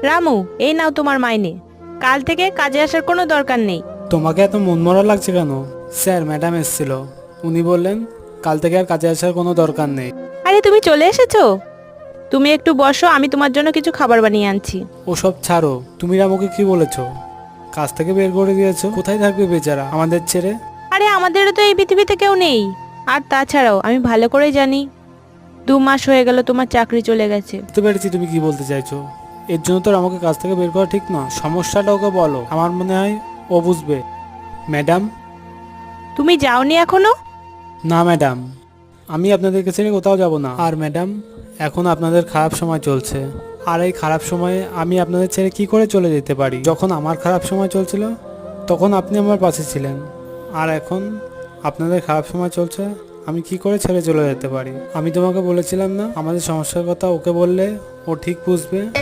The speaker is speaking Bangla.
রামু, এই নাও তোমার মাইনে। কাল থেকে কাজে আসার কোনো দরকার নেই। তোমাকে এত মনমরা লাগছে কেন? স্যার, ম্যাডাম এসেছিল, উনি বললেন কাল থেকে আর কাজে আসার কোনো দরকার নেই। আরে তুমি চলে এসেছো? তুমি একটু বসো, আমি তোমার জন্য কিছু খাবার বানিয়ে আনছি। ওসব ছাড়ো, তুমি রামুকে কি বলেছো? কাজ থেকে বের করে দিয়েছো? কোথায় থাকবে বেচারা আমাদের ছেড়ে? আরে আমাদেরও তো এই পৃথিবীতে কেউ নেই। আর তাছাড়াও আমি ভালো করেই জানি 2 মাস হয়ে গেল তোমার চাকরি চলে গেছে। বুঝতে পেরেছি তুমি কি বলতে চাইছো। এর জন্য তো আমাকে কাজ থেকে বের করা ঠিক না। সমস্যাটা ওকে বলো, আমার মনে হয় ও বুঝবে। ম্যাডাম। তুমি যাওনি এখনো? না ম্যাডাম, আমি আপনাদেরকে ছেড়ে কোথাও যাব না। আর ম্যাডাম, এখন আপনাদের খারাপ সময় চলছে, আর এই খারাপ সময়ে আমি আপনাদের ছেড়ে কি করে চলে যেতে পারি? যখন আমার খারাপ সময় চলছিল তখন আপনি আমার পাশে ছিলেন, আর এখন আপনাদের খারাপ সময় চলছে, আমি কি করে ছেড়ে চলে যেতে পারি? আমি তোমাকে বলেছিলাম না, আমাদের সমস্যার কথা ওকে বললে ও ঠিক বুঝবে।